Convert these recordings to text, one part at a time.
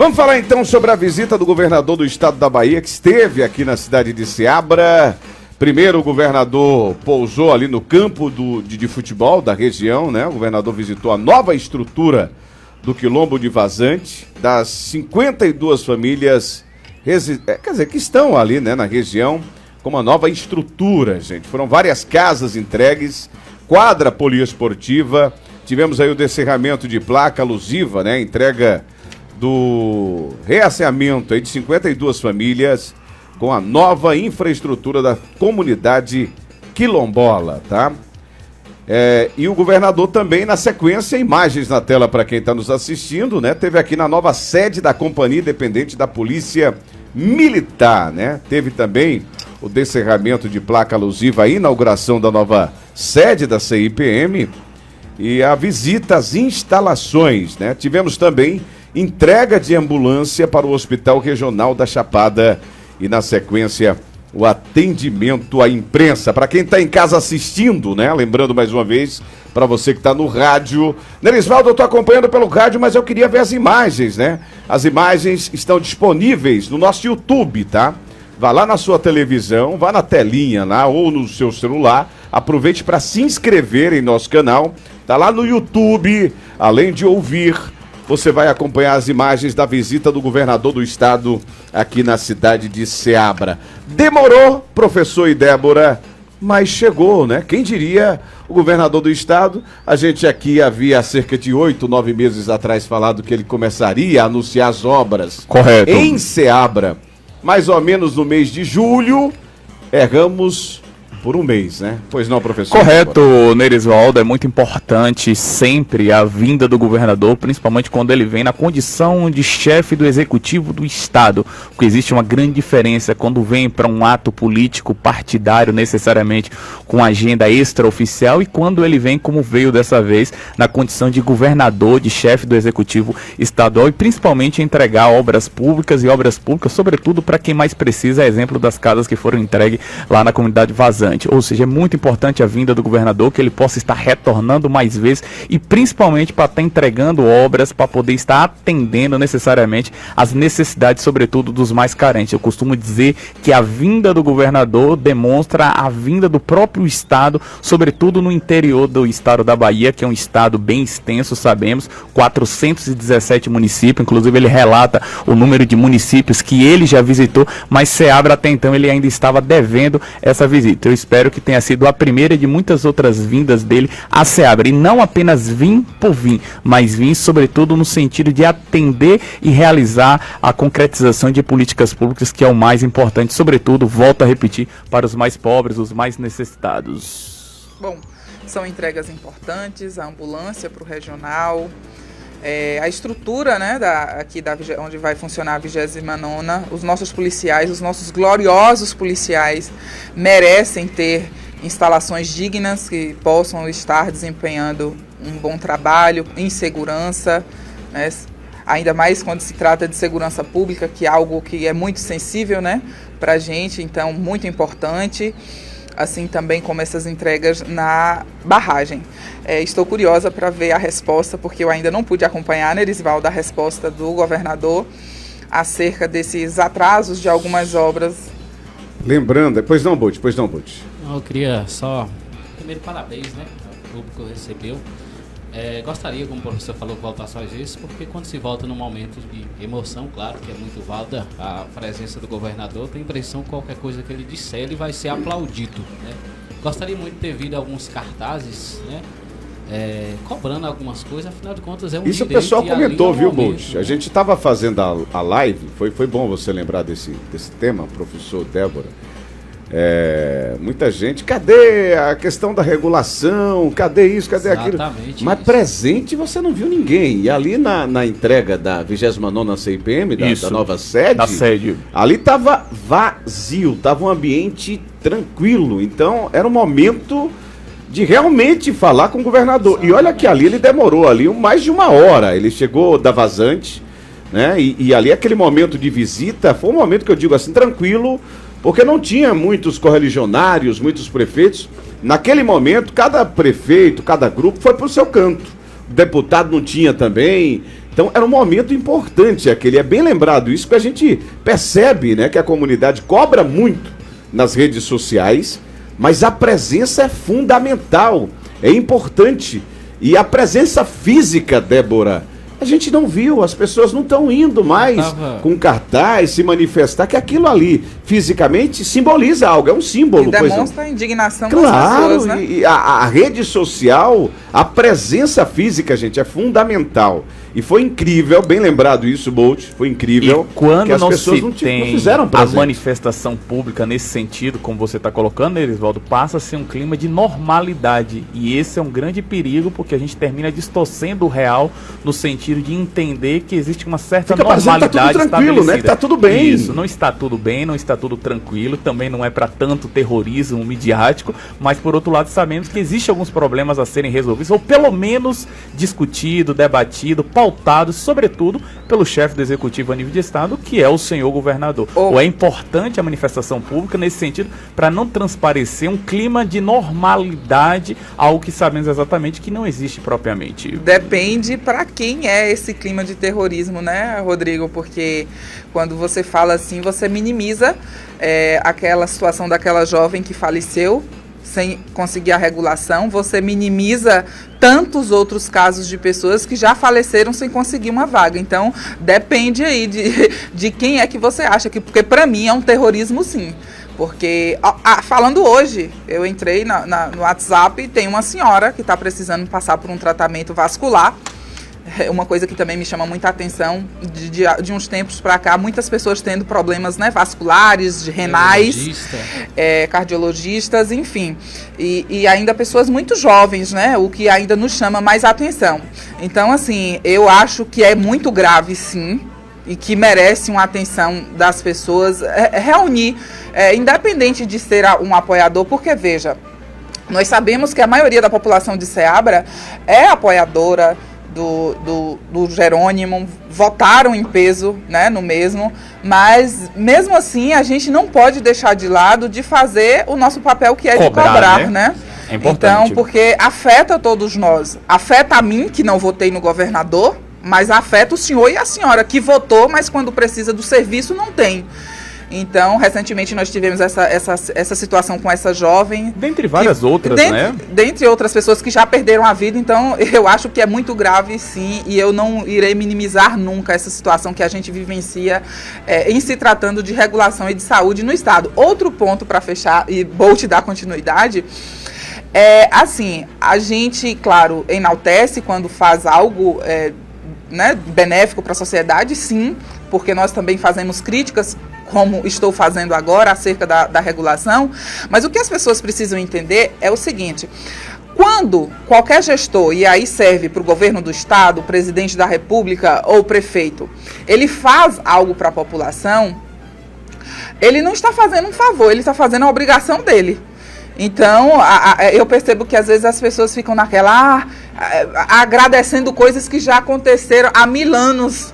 Vamos falar então sobre a visita do governador do estado da Bahia, que esteve aqui na cidade de Ceabra. Primeiro o governador pousou ali no campo de futebol da região, né? O governador visitou a nova estrutura do Quilombo de Vazante, das 52 famílias que estão ali, né, na região, com uma nova estrutura, gente. Foram várias casas entregues, quadra poliesportiva, tivemos aí o descerramento de placa alusiva, né? Entrega do reasseamento aí de 52 famílias com a nova infraestrutura da comunidade quilombola, tá? E o governador também, na sequência, imagens na tela para quem está nos assistindo, né? Teve aqui na nova sede da Companhia Independente da Polícia Militar, né? Teve também o descerramento de placa alusiva à inauguração da nova sede da CIPM e a visita às instalações, né? Tivemos também entrega de ambulância para o Hospital Regional da Chapada e, na sequência, o atendimento à imprensa. Para quem está em casa assistindo, né? Lembrando mais uma vez, para você que está no rádio. Nerisvaldo, eu estou acompanhando pelo rádio, mas eu queria ver as imagens, né? As imagens estão disponíveis no nosso YouTube, tá? Vá lá na sua televisão, vá na telinha lá ou no seu celular. Aproveite para se inscrever em nosso canal. Tá lá no YouTube, além de ouvir, você vai acompanhar as imagens da visita do governador do estado aqui na cidade de Ceabra. Demorou, professor e Débora, mas chegou, né? Quem diria, o governador do estado, a gente aqui havia cerca de 8, 9 meses atrás falado que ele começaria a anunciar as obras. Correto. Em Ceabra, mais ou menos no mês de julho, erramos por um mês, né? Pois não, professor? Correto, Nerisvaldo, é muito importante sempre a vinda do governador, principalmente quando ele vem na condição de chefe do executivo do estado, porque existe uma grande diferença quando vem para um ato político partidário, necessariamente com agenda extraoficial, e quando ele vem, como veio dessa vez, na condição de governador, de chefe do executivo estadual, e principalmente entregar obras públicas, sobretudo para quem mais precisa, exemplo das casas que foram entregues lá na comunidade Vazante. Ou seja, é muito importante a vinda do governador, que ele possa estar retornando mais vezes e principalmente para estar entregando obras, para poder estar atendendo necessariamente as necessidades, sobretudo dos mais carentes. Eu costumo dizer que a vinda do governador demonstra a vinda do próprio estado, sobretudo no interior do estado da Bahia, que é um estado bem extenso, sabemos, 417 municípios, inclusive ele relata o número de municípios que ele já visitou, mas Ceabra até então ele ainda estava devendo essa visita. Eu espero que tenha sido a primeira de muitas outras vindas dele a Ceabra, e não apenas vir por vir, mas vir sobretudo no sentido de atender e realizar a concretização de políticas públicas, que é o mais importante, sobretudo, volto a repetir, para os mais pobres, os mais necessitados. Bom, são entregas importantes, a ambulância para o regional, a estrutura, né, onde vai funcionar a 29ª, os nossos policiais, os nossos gloriosos policiais merecem ter instalações dignas que possam estar desempenhando um bom trabalho em segurança, né, ainda mais quando se trata de segurança pública, que é algo que é muito sensível, né, para a gente, então muito importante. Assim também como essas entregas na barragem. Estou curiosa para ver a resposta, porque eu ainda não pude acompanhar, Nerisvaldo, a resposta do governador acerca desses atrasos de algumas obras. Lembrando, pois não, Butch. Eu queria só, primeiro, parabéns, né, ao público que recebeu. Gostaria, como o professor falou, voltar só isso, porque quando se volta num momento de emoção, claro que é muito válida a presença do governador, tem a impressão que qualquer coisa que ele disser, ele vai ser aplaudido, né? Gostaria muito de ter visto alguns cartazes, né, cobrando algumas coisas, afinal de contas é um isso direito. O pessoal comentou, viu, Butch? Né? A gente estava fazendo a live, foi bom você lembrar desse tema, professor Débora. Muita gente, cadê a questão da regulação, cadê isso, cadê aquilo? Mas isso. presente você não viu ninguém. E ali na entrega da 29ª CIPM, da nova sede, ali estava vazio, estava um ambiente tranquilo. Então era um momento de realmente falar com o governador. Exatamente. E olha que ali ele demorou ali mais de 1 hora, ele chegou da Vazante, né? E ali aquele momento de visita foi um momento que eu digo assim, tranquilo, porque não tinha muitos correligionários, muitos prefeitos. Naquele momento, cada prefeito, cada grupo foi para o seu canto. O deputado não tinha também, Então era um momento importante aquele, é bem lembrado isso, que a gente percebe, né, que a comunidade cobra muito nas redes sociais, mas a presença é fundamental, é importante. E a presença física, Débora, a gente não viu, as pessoas não estão indo mais com cartaz, se manifestar, que aquilo ali, fisicamente, simboliza algo, é um símbolo. E demonstra a indignação das pessoas, né? E a rede social, a presença física, gente, é fundamental. E foi incrível, bem lembrado isso, Bolt, foi incrível. E quando que as não pessoas se não tem fizeram a presente. manifestação pública nesse sentido, como você está colocando, Erisvaldo, passa a ser um clima de normalidade. E esse é um grande perigo, porque a gente termina distorcendo o real no sentido de entender que existe uma certa normalidade tá tudo tranquilo, né? Que tá tudo bem. Isso, não está tudo bem, não está tudo tranquilo, também não é para tanto terrorismo midiático, mas por outro lado sabemos que existem alguns problemas a serem resolvidos, ou pelo menos discutido, debatido, pautado, sobretudo pelo chefe do executivo a nível de estado, que é o senhor governador. Ou é importante a manifestação pública nesse sentido, para não transparecer um clima de normalidade, algo que sabemos exatamente que não existe propriamente. Depende para quem é esse clima de terrorismo, né, Rodrigo? Porque quando você fala assim, você minimiza aquela situação daquela jovem que faleceu sem conseguir a regulação, você minimiza tantos outros casos de pessoas que já faleceram sem conseguir uma vaga. Então, depende aí de quem é que você acha que... Porque, para mim, é um terrorismo, sim. Porque, falando hoje, eu entrei no WhatsApp e tem uma senhora que está precisando passar por um tratamento vascular. É uma coisa que também me chama muita atenção, de uns tempos para cá, muitas pessoas tendo problemas, né, vasculares, renais, cardiologistas, enfim. E ainda pessoas muito jovens, né, o que ainda nos chama mais atenção. Então, assim, eu acho que é muito grave, sim, e que merece uma atenção das pessoas, reunir, independente de ser um apoiador, porque, veja, nós sabemos que a maioria da população de Ceabra é apoiadora do Jerônimo, votaram em peso, né, no mesmo, mas mesmo assim a gente não pode deixar de lado de fazer o nosso papel, que é de cobrar, né? É importante. Então, porque afeta todos nós, afeta a mim, que não votei no governador, mas afeta o senhor e a senhora, que votou, mas quando precisa do serviço não tem. Então, recentemente nós tivemos essa situação com essa jovem. Dentre várias outras, né? Dentre outras pessoas que já perderam a vida. Então, eu acho que é muito grave, sim, e eu não irei minimizar nunca essa situação que a gente vivencia em se tratando de regulação e de saúde no Estado. Outro ponto para fechar, e vou te dar continuidade, assim, a gente, claro, enaltece quando faz algo né, benéfico para a sociedade, sim, porque nós também fazemos críticas, como estou fazendo agora, acerca da regulação, mas o que as pessoas precisam entender é o seguinte: quando qualquer gestor, e aí serve para o governo do estado, o presidente da república ou o prefeito, ele faz algo para a população, ele não está fazendo um favor, ele está fazendo a obrigação dele. Então, eu percebo que às vezes as pessoas ficam naquela, agradecendo coisas que já aconteceram há 1000 anos,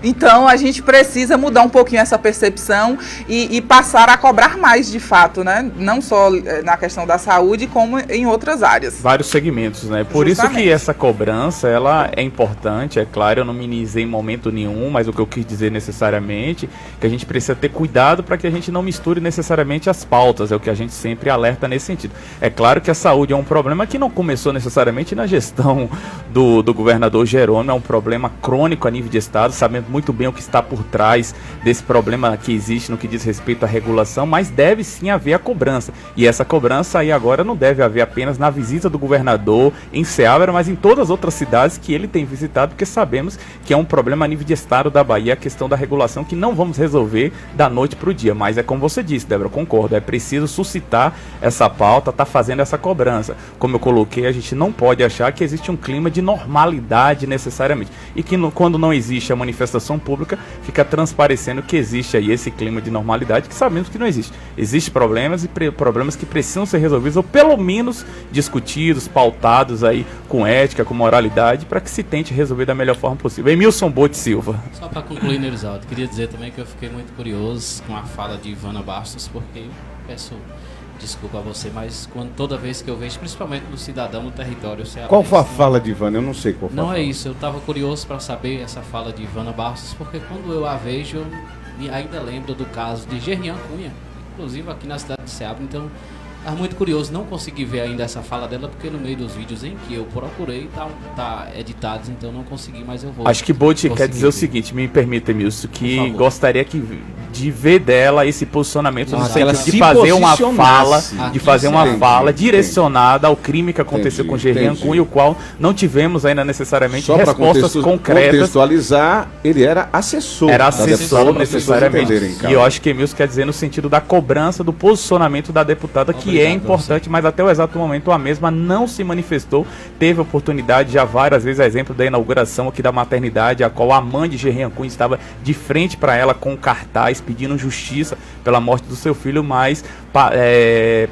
Então, a gente precisa mudar um pouquinho essa percepção e passar a cobrar mais, de fato, né? Não só na questão da saúde, como em outras áreas. Vários segmentos, né? Por Justamente. isso que essa cobrança, ela é importante, é claro, eu não minimizei em momento nenhum, mas o que eu quis dizer necessariamente, que a gente precisa ter cuidado para que a gente não misture necessariamente as pautas, é o que a gente sempre alerta nesse sentido. É claro que a saúde é um problema que não começou necessariamente na gestão do governador Jerônimo, é um problema crônico a nível de estado, sabendo muito bem o que está por trás desse problema que existe no que diz respeito à regulação, mas deve sim haver a cobrança. E essa cobrança aí agora não deve haver apenas na visita do governador em Ceabra, mas em todas as outras cidades que ele tem visitado, porque sabemos que é um problema a nível de estado da Bahia, a questão da regulação, que não vamos resolver da noite para o dia. Mas é como você disse, Débora, concordo, é preciso suscitar essa pauta, tá fazendo essa cobrança. Como eu coloquei, a gente não pode achar que existe um clima de normalidade necessariamente. E que quando não existe a manifestação pública, fica transparecendo que existe aí esse clima de normalidade, que sabemos que não existe. Existem problemas e problemas que precisam ser resolvidos, ou pelo menos discutidos, pautados aí com ética, com moralidade, para que se tente resolver da melhor forma possível. Emilson Bote Silva. Só para concluir, Nerizaldo, queria dizer também que eu fiquei muito curioso com a fala de Ivana Bastos, porque eu peço desculpa a você, mas toda vez que eu vejo, principalmente no cidadão no território cearense. Qual foi a fala de Ivana? Eu não sei qual foi. Não é isso, eu estava curioso para saber essa fala de Ivana Barros, porque quando eu a vejo, eu ainda lembro do caso de Gerrian Cunha, inclusive aqui na cidade de Ceabra, então estava muito curioso, não consegui ver ainda essa fala dela, porque no meio dos vídeos em que eu procurei, tá editados, então não consegui, mas eu vou. Acho que Bolt quer dizer o seguinte, me permita, Milson, que gostaria de ver dela esse posicionamento no sentido de fazer uma fala, direcionada ao crime que aconteceu com Gerrian Cunha, o qual não tivemos ainda necessariamente respostas concretas. Contextualizar, ele era assessor. Era assessor necessariamente. E eu acho que Milson quer dizer no sentido da cobrança do posicionamento da deputada, que é importante, mas até o exato momento a mesma não se manifestou. Teve oportunidade já várias vezes, a exemplo da inauguração aqui da maternidade, a qual a mãe de Gerrian Cunha estava de frente para ela com um cartaz pedindo justiça pela morte do seu filho, mas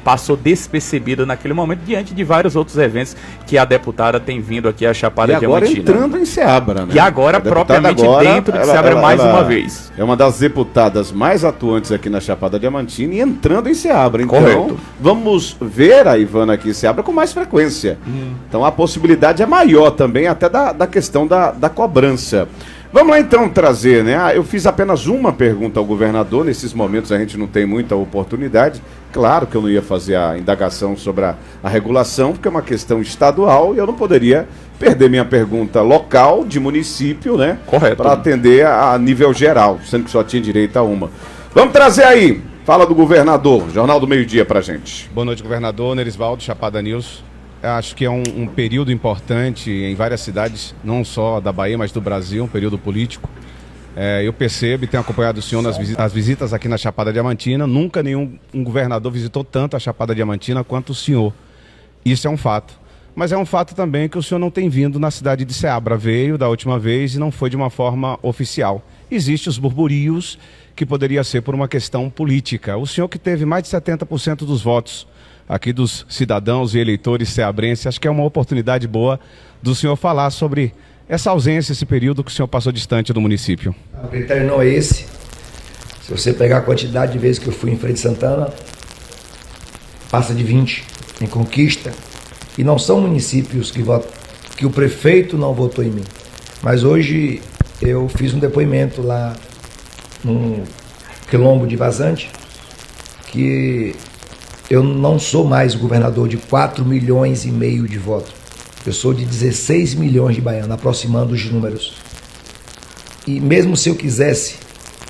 passou despercebida naquele momento diante de vários outros eventos que a deputada tem vindo aqui a Chapada Diamantina. E agora entrando em Ceabra, né? E agora propriamente dentro de Ceabra mais uma vez. É uma das deputadas mais atuantes aqui na Chapada Diamantina e entrando em Ceabra. Então, correto. Vamos ver a Ivana aqui em Ceabra com mais frequência. Então a possibilidade é maior também até da questão da cobrança. Vamos lá então trazer, né? Eu fiz apenas uma pergunta ao governador, nesses momentos a gente não tem muita oportunidade. Claro que eu não ia fazer a indagação sobre a regulação, porque é uma questão estadual e eu não poderia perder minha pergunta local, de município, né? Correto. Para atender a nível geral, sendo que só tinha direito a uma. Vamos trazer aí, fala do governador, Jornal do Meio-Dia pra gente. Boa noite, governador Nerisvaldo, Chapada News. Acho que é um período importante em várias cidades, não só da Bahia, mas do Brasil, um período político. Eu percebo e tenho acompanhado o senhor nas visitas aqui na Chapada Diamantina. Nunca nenhum governador visitou tanto a Chapada Diamantina quanto o senhor. Isso é um fato. Mas é um fato também que o senhor não tem vindo na cidade de Ceabra. Veio da última vez e não foi de uma forma oficial. Existem os burburios que poderia ser por uma questão política. O senhor que teve mais de 70% dos votos aqui dos cidadãos e eleitores ceabrenses, acho que é uma oportunidade boa do senhor falar sobre essa ausência, esse período que o senhor passou distante do município. O critério não é esse. Se você pegar a quantidade de vezes que eu fui em Feira de Santana, passa de 20 em Conquista, e não são municípios que o prefeito não votou em mim. Mas hoje eu fiz um depoimento lá no Quilombo de Vazante, que eu não sou mais o governador de 4,5 milhões de votos. Eu sou de 16 milhões de baianos, aproximando os números. E mesmo se eu quisesse,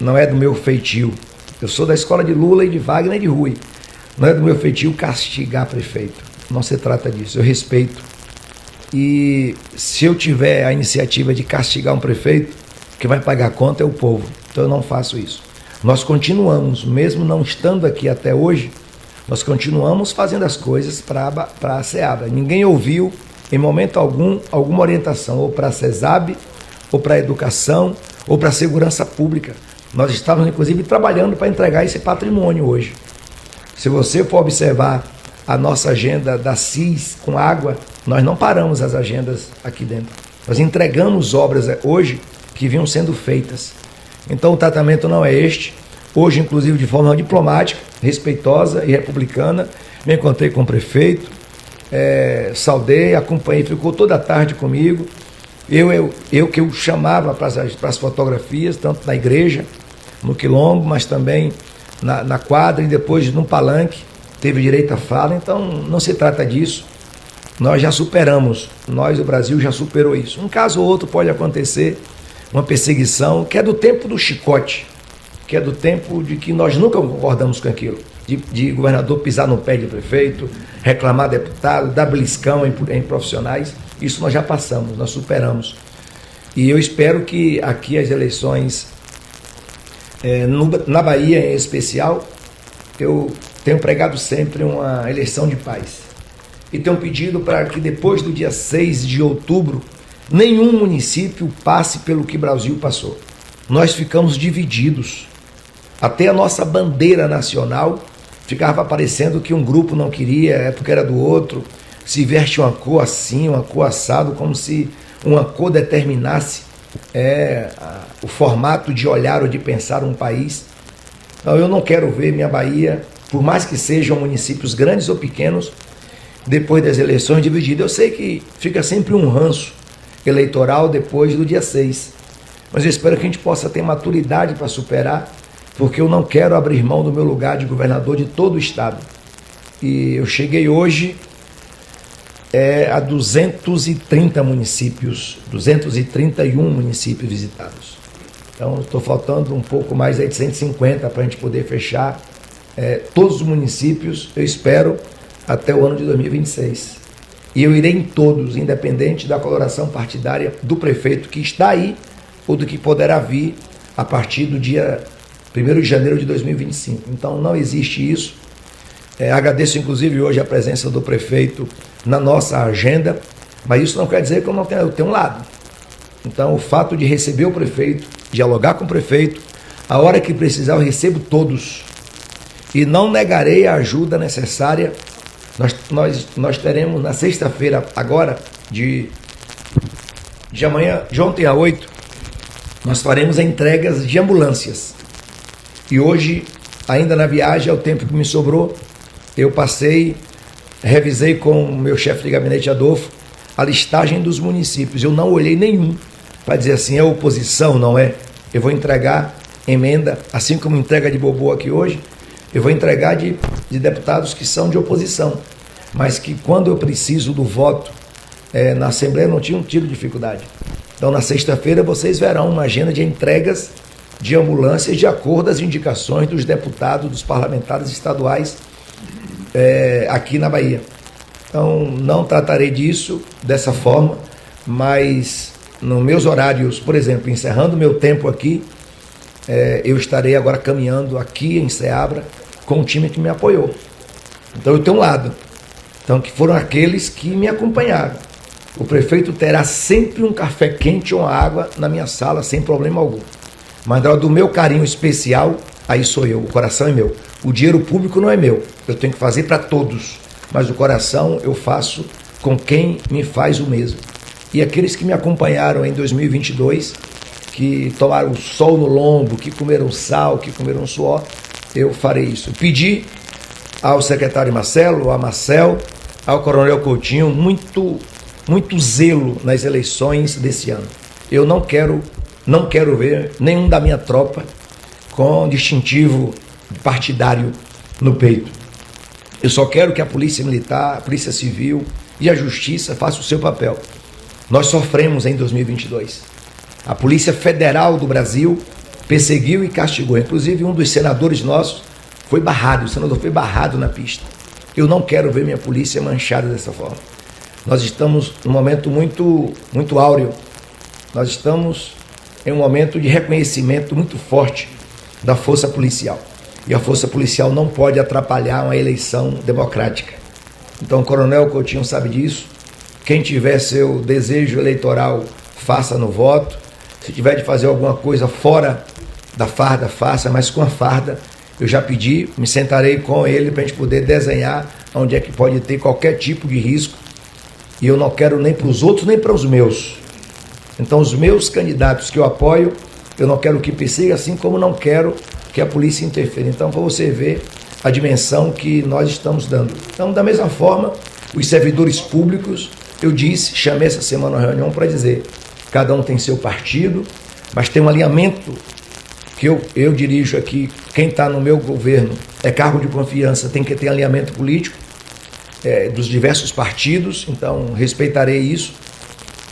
não é do meu feitio. Eu sou da escola de Lula e de Wagner e de Rui. Não é do meu feitio castigar prefeito. Não se trata disso, eu respeito. E se eu tiver a iniciativa de castigar um prefeito, quem vai pagar a conta é o povo. Então eu não faço isso. Nós continuamos, mesmo não estando aqui até hoje, nós continuamos fazendo as coisas para a Ceabra. Ninguém ouviu, em momento algum, alguma orientação, ou para a CESAB, ou para a educação, ou para a segurança pública. Nós estávamos, inclusive, trabalhando para entregar esse patrimônio hoje. Se você for observar a nossa agenda da CIS com água, nós não paramos as agendas aqui dentro. Nós entregamos obras hoje que vinham sendo feitas. Então o tratamento não é este. Hoje, inclusive, de forma diplomática, respeitosa e republicana, me encontrei com o prefeito, saudei, acompanhei, ficou toda a tarde comigo. Eu que eu chamava para as fotografias, tanto na igreja, no Quilombo, mas também na quadra e depois no palanque, teve direito à fala. Então, não se trata disso. Nós já superamos, o Brasil já superou isso. Um caso ou outro pode acontecer, uma perseguição, que é do tempo do chicote, que é do tempo de que nós nunca concordamos com aquilo, de governador pisar no pé de prefeito, reclamar deputado, dar beliscão em profissionais. Isso nós já passamos, nós superamos. E eu espero que aqui as eleições, na Bahia em especial, eu tenho pregado sempre uma eleição de paz. E tenho pedido para que depois do dia 6 de outubro, nenhum município passe pelo que o Brasil passou. Nós ficamos divididos. Até a nossa bandeira nacional ficava parecendo que um grupo não queria, porque era do outro. Se veste uma cor assim, uma cor assado, como se uma cor determinasse o formato de olhar ou de pensar um país. Então eu não quero ver minha Bahia por mais que sejam municípios grandes ou pequenos, depois das eleições divididas. Eu sei que fica sempre um ranço eleitoral depois do dia 6, mas eu espero que a gente possa ter maturidade para superar, porque eu não quero abrir mão do meu lugar de governador de todo o estado. E eu cheguei hoje a 230 municípios, 231 municípios visitados. Então, estou faltando um pouco mais aí de 150 para a gente poder fechar todos os municípios, eu espero, até o ano de 2026. E eu irei em todos, independente da coloração partidária do prefeito que está aí ou do que poderá vir a partir do dia 1º de janeiro de 2025. Então, não existe isso. Agradeço, inclusive, hoje a presença do prefeito na nossa agenda, mas isso não quer dizer que eu tenho um lado. Então, o fato de receber o prefeito, dialogar com o prefeito, a hora que precisar eu recebo todos e não negarei a ajuda necessária. Nós teremos na sexta-feira agora, de amanhã, de ontem a 8, nós faremos entregas de ambulâncias. E hoje, ainda na viagem, é o tempo que me sobrou, eu revisei com o meu chefe de gabinete, Adolfo, a listagem dos municípios. Eu não olhei nenhum para dizer assim, é oposição, não é? Eu vou entregar emenda, assim como entrega de bobo aqui hoje, eu vou entregar de deputados que são de oposição, mas que quando eu preciso do voto na Assembleia não tinham tido dificuldade. Então na sexta-feira vocês verão uma agenda de entregas de ambulâncias de acordo às indicações dos deputados, dos parlamentares estaduais aqui na Bahia. Então não tratarei disso dessa forma, mas nos meus horários, por exemplo, encerrando meu tempo aqui, eu estarei agora caminhando aqui em Ceabra com o time que me apoiou. Então eu tenho um lado. Então, que foram aqueles que me acompanharam. O prefeito terá sempre um café quente ou uma água na minha sala, sem problema algum. Mas na hora do meu carinho especial, aí sou eu, o coração é meu. O dinheiro público não é meu, eu tenho que fazer para todos. Mas o coração eu faço com quem me faz o mesmo. E aqueles que me acompanharam em 2022, que tomaram o sol no lombo, que comeram sal, que comeram suor, eu farei isso. Pedi ao secretário Marcelo, a Marcel, ao coronel Coutinho, muito zelo nas eleições desse ano. Eu não quero ver nenhum da minha tropa com distintivo partidário no peito. Eu só quero que a Polícia Militar, a Polícia Civil e a Justiça façam o seu papel. Nós sofremos em 2022. A Polícia Federal do Brasil perseguiu e castigou. Inclusive, um dos senadores nossos foi barrado, o senador foi barrado na pista. Eu não quero ver minha polícia manchada dessa forma. Nós estamos num momento muito áureo. Nós estamos em um momento de reconhecimento muito forte da força policial. E a força policial não pode atrapalhar uma eleição democrática. Então o coronel Coutinho sabe disso. Quem tiver seu desejo eleitoral, faça no voto. Se tiver de fazer alguma coisa fora da farda, faça, mas com a farda, eu já pedi, me sentarei com ele para a gente poder desenhar onde é que pode ter qualquer tipo de risco. E eu não quero nem para os outros, nem para os meus. Então, os meus candidatos que eu apoio, eu não quero que persiga, assim como não quero que a polícia interfira. Então, para você ver a dimensão que nós estamos dando. Então, da mesma forma, os servidores públicos, eu disse, chamei essa semana uma reunião para dizer, cada um tem seu partido, mas tem um alinhamento que eu dirijo aqui, quem está no meu governo é cargo de confiança, tem que ter alinhamento político dos diversos partidos, então respeitarei isso,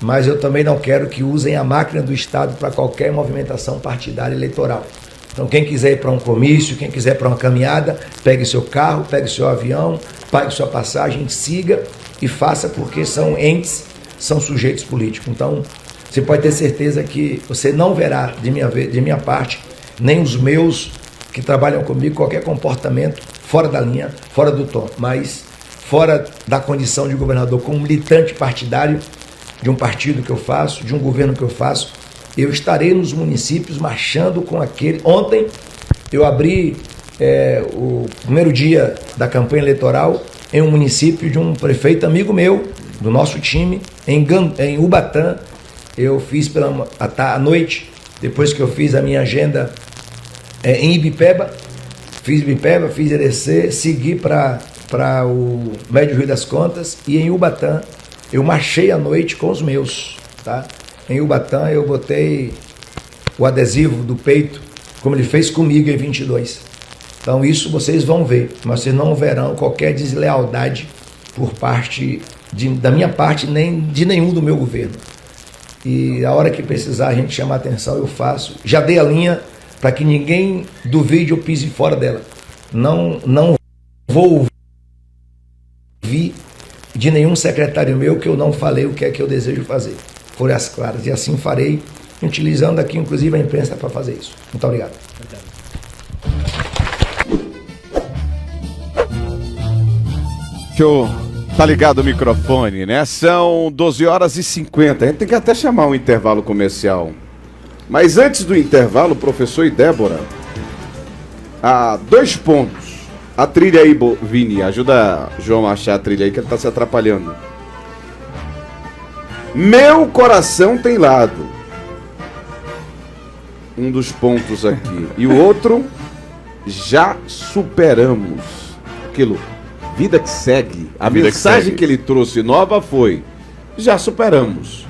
mas eu também não quero que usem a máquina do Estado para qualquer movimentação partidária eleitoral. Então quem quiser ir para um comício, quem quiser para uma caminhada, pegue seu carro, pegue seu avião, pague sua passagem, siga e faça, porque são entes, são sujeitos políticos. Então você pode ter certeza que você não verá de minha parte, nem os meus que trabalham comigo, qualquer comportamento fora da linha, fora do tom, mas fora da condição de governador, como militante partidário de um partido que eu faço, de um governo que eu faço, eu estarei nos municípios marchando com aquele. Ontem eu abri o primeiro dia da campanha eleitoral em um município de um prefeito amigo meu, do nosso time, em Ubatã. Eu fiz à noite, depois que eu fiz a minha agenda em Ibipeba, fiz Bipeba, fiz EDC, segui para o Médio Rio das Contas e em Ubatã eu marchei à noite com os meus, tá? Em Ubatã eu botei o adesivo do peito, como ele fez comigo em 22. Então isso vocês vão ver, mas vocês não verão qualquer deslealdade por parte da minha parte, nem de nenhum do meu governo. E a hora que precisar a gente chamar atenção, eu faço. Já dei a linha para que ninguém duvide ou pise fora dela. Não vou ouvir de nenhum secretário meu que eu não falei o que é que eu desejo fazer. Foram as claras. E assim farei, utilizando aqui inclusive a imprensa para fazer isso. Muito obrigado. Deixa eu... Tá ligado o microfone, né? São 12h50. A gente tem que até chamar um intervalo comercial. Mas antes do intervalo, professor e Débora, há 2 pontos. A trilha aí, Vini, ajuda João a achar a trilha aí que ele tá se atrapalhando. Meu coração tem lado. Um dos pontos aqui. E o outro, já superamos. Aquilo, vida que segue. A mensagem que ele trouxe nova foi: já superamos.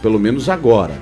Pelo menos agora.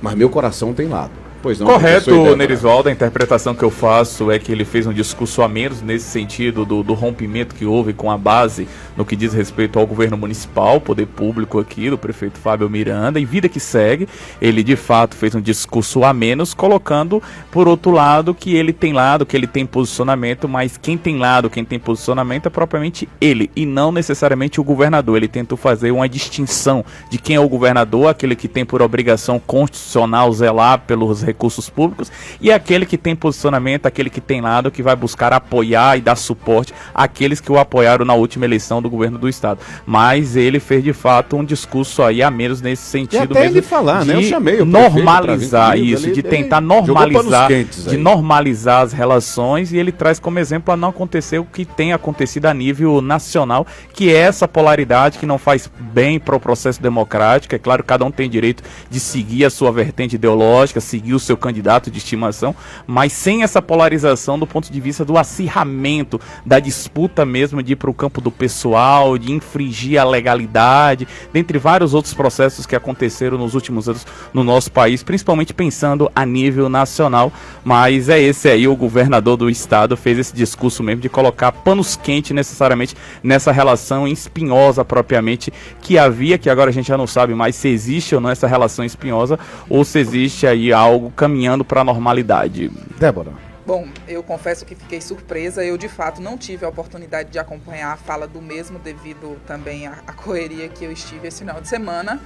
Mas meu coração tem lado. Pois não, correto, Nerisvaldo, a interpretação que eu faço é que ele fez um discurso a menos nesse sentido do rompimento que houve com a base no que diz respeito ao governo municipal, poder público aqui, do prefeito Fábio Miranda, e vida que segue, ele de fato fez um discurso a menos, colocando por outro lado que ele tem lado, que ele tem posicionamento, mas quem tem lado, quem tem posicionamento é propriamente ele, e não necessariamente o governador. Ele tentou fazer uma distinção de quem é o governador, aquele que tem por obrigação constitucional zelar pelos recursos públicos, e aquele que tem posicionamento, aquele que tem lado, que vai buscar apoiar e dar suporte àqueles que o apoiaram na última eleição do governo do estado. Mas ele fez de fato um discurso aí a menos nesse sentido, e até mesmo ele falar, de né? Eu chamei o normalizar isso, de tentar normalizar, de aí. Normalizar as relações, e ele traz como exemplo a não acontecer o que tem acontecido a nível nacional, que é essa polaridade que não faz bem para o processo democrático. É claro, cada um tem direito de seguir a sua vertente ideológica, seguir o seu candidato de estimação, mas sem essa polarização do ponto de vista do acirramento, da disputa mesmo de ir para o campo do pessoal, de infringir a legalidade, dentre vários outros processos que aconteceram nos últimos anos no nosso país, principalmente pensando a nível nacional. Mas é esse aí, o governador do estado fez esse discurso mesmo de colocar panos quentes necessariamente nessa relação espinhosa propriamente que havia, que agora a gente já não sabe mais se existe ou não essa relação espinhosa, ou se existe aí algo caminhando para a normalidade. Débora. Bom, eu confesso que fiquei surpresa. Eu, de fato, não tive a oportunidade de acompanhar a fala do mesmo, devido também à correria que eu estive esse final de semana.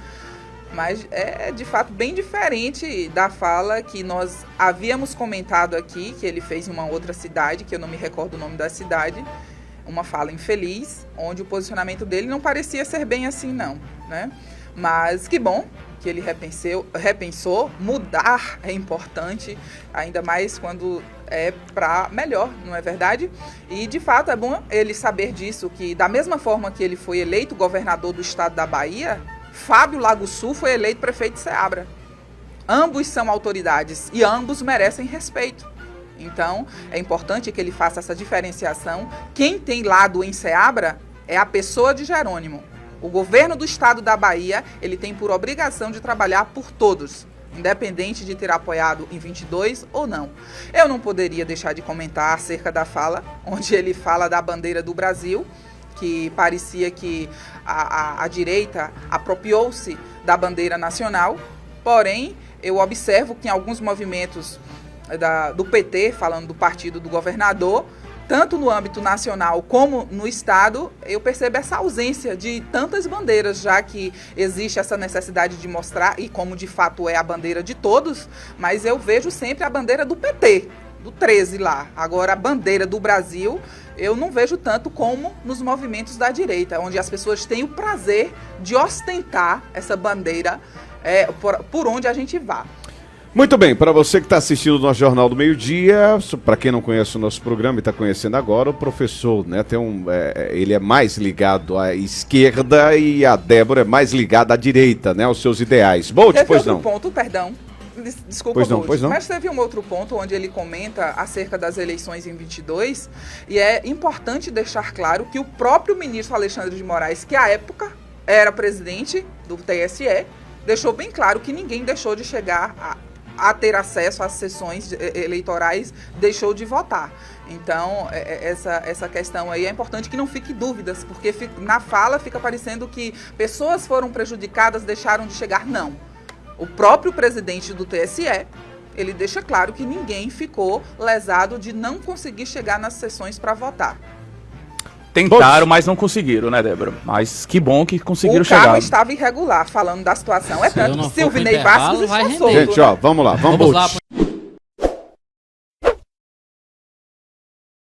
Mas é, de fato, bem diferente da fala que nós havíamos comentado aqui, que ele fez em uma outra cidade, que eu não me recordo o nome da cidade. Uma fala infeliz, onde o posicionamento dele não parecia ser bem assim, não, né? Mas que bom que ele repensou. Mudar é importante, ainda mais quando é para melhor, não é verdade? E de fato é bom ele saber disso, que da mesma forma que ele foi eleito governador do estado da Bahia, Fábio Lago Sul foi eleito prefeito de Ceabra. Ambos são autoridades e ambos merecem respeito. Então é importante que ele faça essa diferenciação. Quem tem lado em Ceabra é a pessoa de Jerônimo. O governo do estado da Bahia, ele tem por obrigação de trabalhar por todos, independente de ter apoiado em 22 ou não. Eu não poderia deixar de comentar acerca da fala, onde ele fala da bandeira do Brasil, que parecia que a direita apropriou-se da bandeira nacional. Porém, eu observo que em alguns movimentos do PT, falando do partido do governador, tanto no âmbito nacional como no estado, eu percebo essa ausência de tantas bandeiras, já que existe essa necessidade de mostrar, e como de fato é a bandeira de todos, mas eu vejo sempre a bandeira do PT, do 13 lá. Agora, a bandeira do Brasil, eu não vejo tanto como nos movimentos da direita, onde as pessoas têm o prazer de ostentar essa bandeira por onde a gente vá. Muito bem, para você que está assistindo o nosso Jornal do Meio-Dia, para quem não conhece o nosso programa e está conhecendo agora, o professor, né, ele é mais ligado à esquerda e a Débora é mais ligada à direita, né, aos seus ideais. Bom, depois não. Ponto, perdão. Desculpa, Pois não, Ruth, pois não. mas teve um outro ponto onde ele comenta acerca das eleições em 22, e é importante deixar claro que o próprio ministro Alexandre de Moraes, que à época era presidente do TSE, deixou bem claro que ninguém deixou de chegar a ter acesso às sessões eleitorais, deixou de votar. Então, essa questão aí é importante que não fique dúvidas, porque na fala fica parecendo que pessoas foram prejudicadas, deixaram de chegar. Não. O próprio presidente do TSE, ele deixa claro que ninguém ficou lesado de não conseguir chegar nas sessões para votar. Tentaram, mas não conseguiram, né, Débora? Mas que bom que conseguiram O carro chegar. estava irregular, falando da situação. É Se eu tanto não que for pro Silvinei intervalo, Vasquez vai está render. solto. Gente, ó, vamos lá, vamos Vamos lá. Bolt.